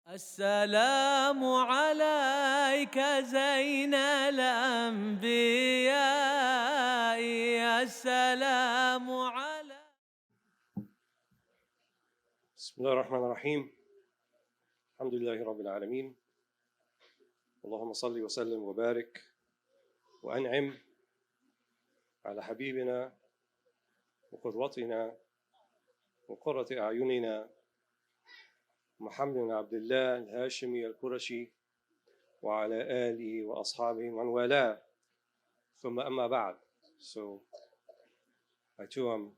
السلام عليك زين الأنبياء السلام عليك. بسم الله الرحمن الرحيم. الحمد لله رب العالمين. اللهم صل وسلم وبارك وأنعم على حبيبنا وقدوتنا وقرة أعيننا محمد بن عبد الله الهاشمي القرشي وعلى آله وأصحابه ومن والاه ثم أما بعد. So I too am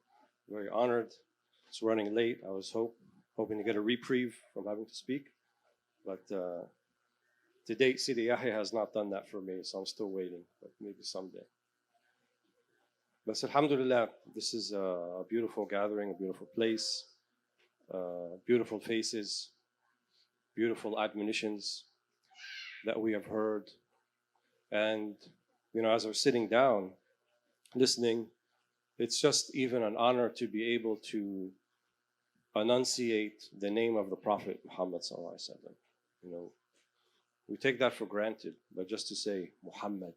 very honored. It's running late. I was hoping to get a reprieve from having to speak, but to date Sidi Yahya has not done that for me, so I'm still waiting, but maybe someday. But alhamdulillah, this is a beautiful gathering, a beautiful place, beautiful faces, beautiful admonitions that we have heard. And, you know, as we're sitting down, listening, it's just even an honor to be able to enunciate the name of the Prophet Muhammad sallallahu alaihi wasallam. You know, we take that for granted, but just to say Muhammad,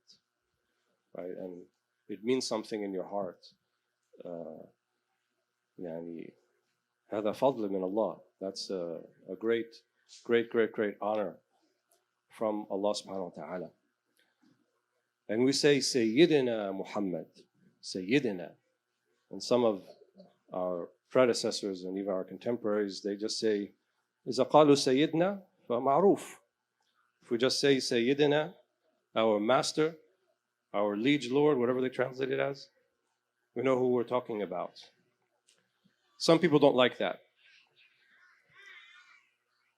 right? And it means something in your heart. يعني هذا فضل من Allah. That's a great honor from Allah subhanahu wa ta'ala. And we say Sayyiduna Muhammad, Sayyidina. And some of our predecessors and even our contemporaries, they just say, إذا قالوا سيدنا فمعروف. If we just say Sayyidina, our master, our liege lord, whatever they translate it as, we know who we're talking about. Some people don't like that.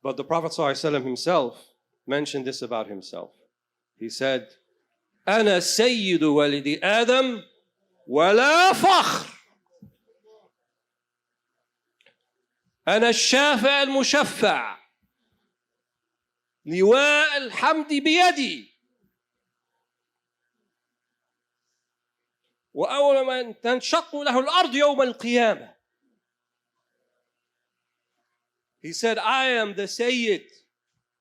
But the Prophet ﷺ himself mentioned this about himself. He said, أنا سيد ولد آدم ولا فخر. أنا الشافع المشفع لواء الحمد بيدي وأول من تنشق له الأرض يوم القيامة. He said, I am the Sayyid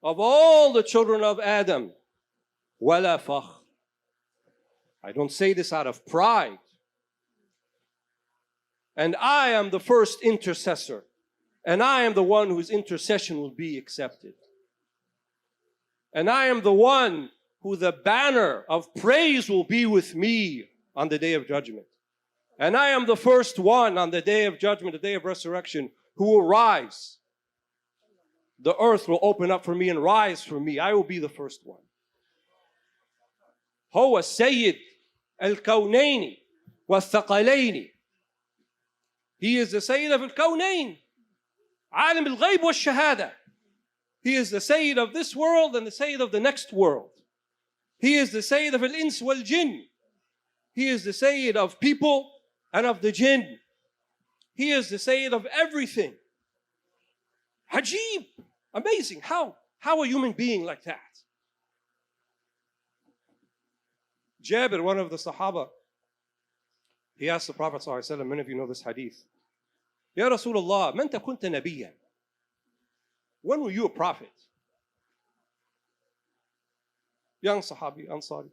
of all the children of Adam. ولا فخر. I don't say this out of pride. And I am the first intercessor. And I am the one whose intercession will be accepted. And I am the one who the banner of praise will be with me on the day of judgment. And I am the first one on the day of judgment, the day of resurrection, who will rise. The earth will open up for me and rise for me. I will be the first one. هو السيد الكونين والثقلين. He is the Sayyid of al-Kawnayn. عالم الغيب والشهادة. He is the Sayyid of this world and the Sayyid of the next world. He is the Sayyid of al-Ins wal-Jinn. He is the Sayyid of people and of the jinn. He is the Sayyid of everything. Ajib. Amazing. How a human being like that? Jabir, one of the Sahaba, he asked the Prophet ﷺ, many of you know this hadith, Ya Rasulullah, manta kunta nabiyyan? When were you a prophet? Young Sahabi, Ansari.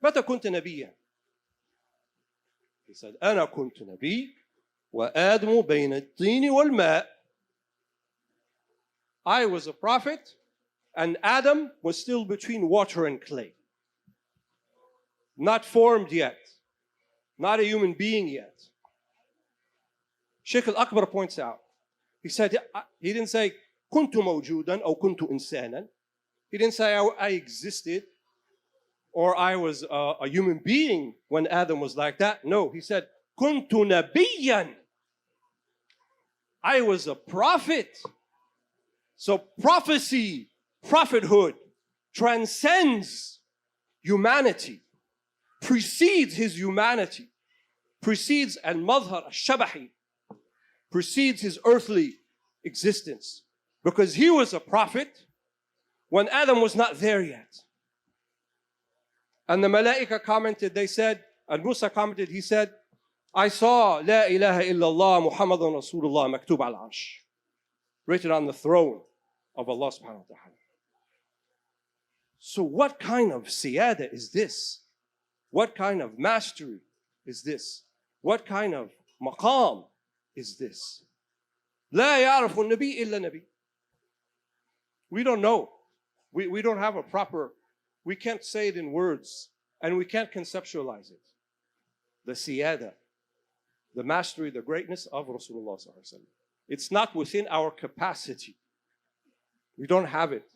Mata kunta nabiyyan? He said, Ana kuntu nabiy wa Adamu bayna at-tini wal-ma'. I was a prophet and Adam was still between water and clay. Not formed yet. Not a human being yet. Sheikh Al-Akbar points out, he said, he didn't say, Kuntu mawjudan or kuntu insanan. He didn't say I existed or I was a human being when Adam was like that. No, he said, Kuntu nabiyyan. I was a prophet. So prophecy, prophethood, transcends humanity, precedes his humanity, precedes al-madhar al-shabahi, precedes his earthly existence. Because he was a prophet when Adam was not there yet. And the Malaika commented, they said, and Musa commented, he said, I saw La ilaha illallah Muhammadan Rasulullah maktub al-arsh, written on the throne. of Allah subhanahu wa ta'ala. So what kind of siyada is this? What kind of mastery is this? What kind of maqam is this? لا يعرف النبي إلا نبي. We don't know. We don't have a proper, we can't say it in words, and we can't conceptualize it. The siyada, the mastery, the greatness of Rasulullah sallallahu alaihi wasallam. It's not within our capacity. We don't have it.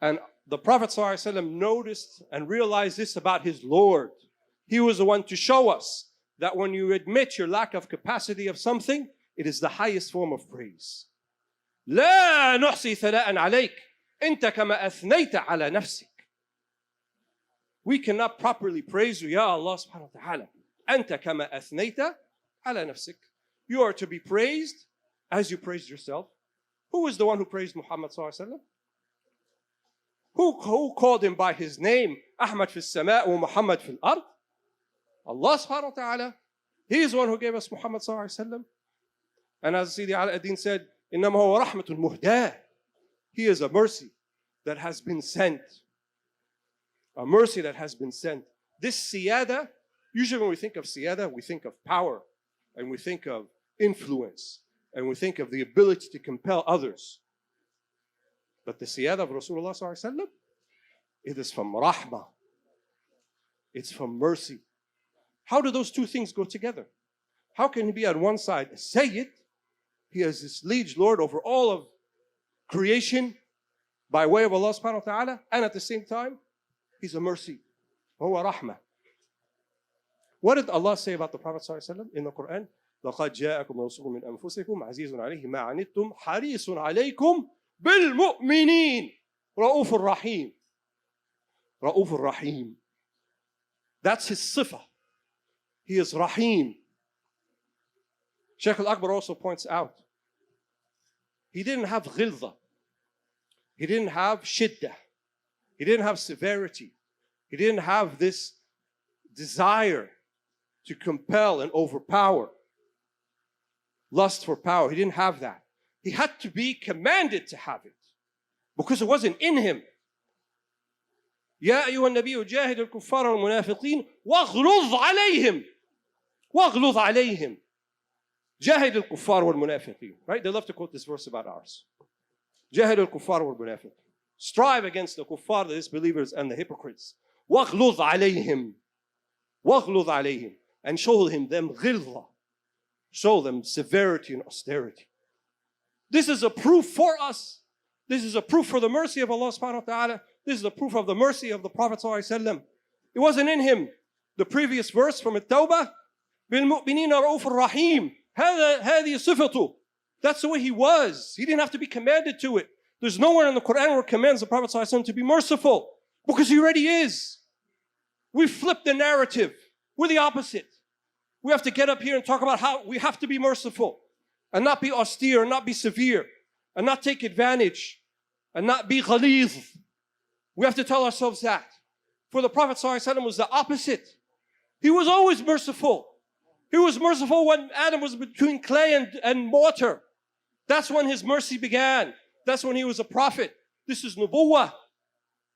And the Prophet sallallahu alaihi wasallam noticed and realized this about his Lord. He was the one to show us that when you admit your lack of capacity of something, it is the highest form of praise. لا نحصي ثناء عليك أنت كما أثنيت على نفسك. We cannot properly praise you, Ya Allah subhanahu wa ta'ala. أنت كما أثنيت على نفسك. You are to be praised as you praised yourself. Who is the one who praised Muhammad sallallahu alaihi wasallam? Who called him by his name? Ahmad fi as-sama' wa Muhammad fi al-ard. Allah subhanahu wa ta'ala. He is the one who gave us Muhammad sallallahu alaihi wasallam. And as Sayyid al-Adin said, إنما هو رحمة مهداة. He is a mercy that has been sent. A mercy that has been sent. This siyada, usually when we think of siyada, we think of power, and we think of influence, and we think of the ability to compel others. But the siyada of Rasulullah sallallahu alaihi wasallam, it is from rahmah. It's from mercy. How do those two things go together? How can he be on one side a Sayyid? He is this liege lord over all of creation by way of Allah subhanahu wa ta'ala, and at the same time, he's a mercy. Huwa rahmah. What did Allah say about the Prophet sallallahu alaihi wasallam in the Quran? لَقَدْ جَاءَكُمْ رَسُولٌ مِّنْ أَنفُسِكُمْ عَزِيزٌ عَلَيْهِ مَا عَنِتُّمْ حَرِيصٌ عَلَيْكُمْ بِالْمُؤْمِنِينَ رَؤُوفٌ رَحِيمٌ. رَؤُوفٌ رَحِيمٌ. That's his sifa. He is Rahim. Shaykh al-Akbar also points out, he didn't have ghilza. He didn't have shiddah. He didn't have severity. He didn't have this desire to compel and overpower. Lust for power. He didn't have that. He had to be commanded to have it because it wasn't in him. يا أيها النبي جاهد الكفار والمنافقين واغلظ عليهم. واغلظ عليهم. جاهد الكفار والمنافقين. Right? They love to quote this verse about ours. جاهد الكفار والمنافقين. Strive against the kuffar, the disbelievers, and the hypocrites. واغلظ عليهم. واغلظ عليهم. And show them غلظة. Show them severity and austerity. This is a proof for us. This is a proof for the mercy of Allah subhanahu wa ta'ala. This is the proof of the mercy of the Prophet sallallahu alaihi wasallam. It wasn't in him. The previous verse from At-Tawbah, بِالْمُؤْمِنِينَ رَؤُوفٌ رَحِيمٌ. هذه صفته. That's the way he was. He didn't have to be commanded to it. There's nowhere in the Quran where it commands the Prophet sallallahu alaihi wasallam to be merciful, because he already is. We flip the narrative. We're the opposite. We have to get up here and talk about how we have to be merciful and not be austere and not be severe and not take advantage and not be ghaliz. We have to tell ourselves that. For the Prophet ﷺ was the opposite. He was always merciful. He was merciful when Adam was between clay and mortar. That's when his mercy began. That's when he was a prophet. This is nubuwwah.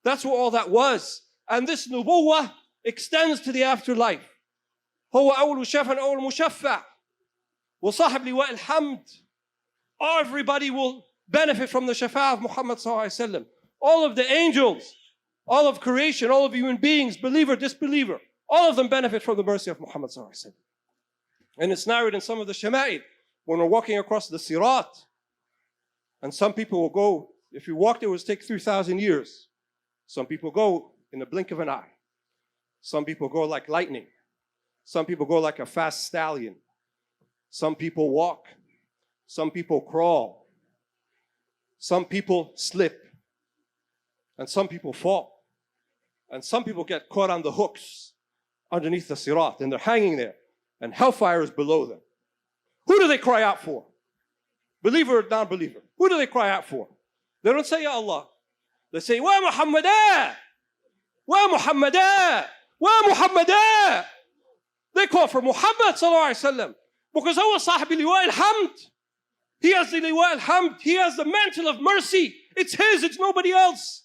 That's what all that was. And this nubuwwah extends to the afterlife. هو أول شفع أول مشفع وصاحب لواء الحمد. Everybody will benefit from the shafa of Muhammad sallallahu alaihi wasallam. All of the angels, all of creation, all of human beings, believer, disbeliever, all of them benefit from the mercy of Muhammad sallallahu alaihi wasallam. And it's narrated in some of the shama'id when we're walking across the sirat. And some people will go, if you walked it would take 3,000 years. Some people go in the blink of an eye. Some people go like lightning. Some people go like a fast stallion. Some people walk. Some people crawl. Some people slip. And some people fall. And some people get caught on the hooks underneath the sirat, and they're hanging there, and hellfire is below them. Who do they cry out for? Believer or non-believer? Who do they cry out for? They don't say, Ya Allah. They say, Wa Muhammadah! Wa Muhammadah! Wa Muhammadah! They call for Muhammad sallallahu alaihi wasallam because هو صاحب لواء الحمد. He has the liwa al-hamd. He has the mantle of mercy. It's his, it's nobody else.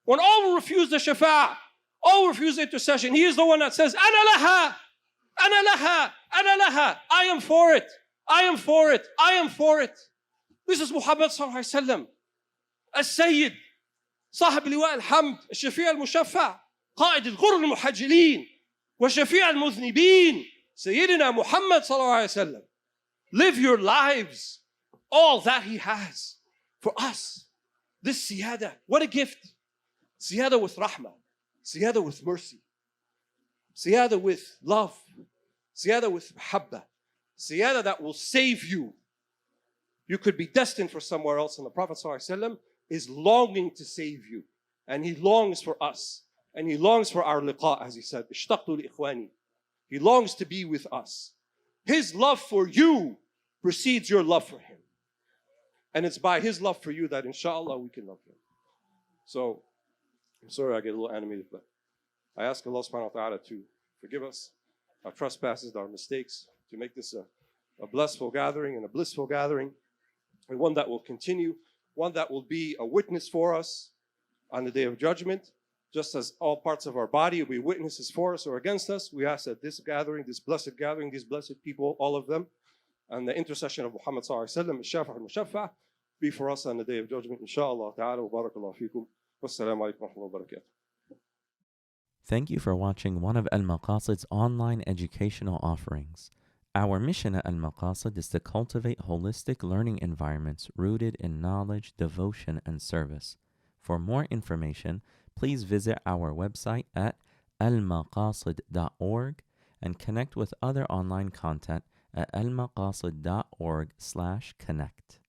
When all will refuse the shafa'ah, all will refuse the intercession, he is the one that says, Ana laha, Ana laha, Ana laha. I am for it. I am for it. I am for it. This is Muhammad sallallahu alayhi wa sallam. As-Sayyid, صاحب لواء الحمد, الشفيع المشفع, قائد الغر المحجلين, وشفيع المذنبين, Sayyiduna Muhammad sallallahu alayhi wa sallam. Live your lives, all that he has for us. This siyada, what a gift. Siyada with rahmah, siyada with mercy, siyada with love, siyada with mahabba, siyada that will save you. You could be destined for somewhere else, and the Prophet ﷺ is longing to save you. And he longs for us. And he longs for our liqa, as he said, اشتقت لإخواني. He longs to be with us. His love for you precedes your love for him. And it's by his love for you that inshallah we can love him. So, I'm sorry I get a little animated, but I ask Allah subhanahu wa ta'ala to forgive us our trespasses, our mistakes, to make this a blissful gathering and a blissful gathering, and one that will continue, one that will be a witness for us on the day of judgment. Just as all parts of our body will be witnesses for us or against us, we ask that this gathering, this blessed gathering, these blessed people, all of them, and the intercession of Muhammad sallallahu alaihi wasallam, al-shafa' al-mushaffa', be for us on the day of judgment, inshallah ta'ala, wa barakallahu fikum. Wassalamu alaikum wa rahmatullahi wa barakatuh. Thank you for watching one of Al-Maqasid's online educational offerings. Our mission at Al-Maqasid is to cultivate holistic learning environments rooted in knowledge, devotion, and service. For more information, please visit our website at almaqasid.org and connect with other online content at almaqasid.org/connect.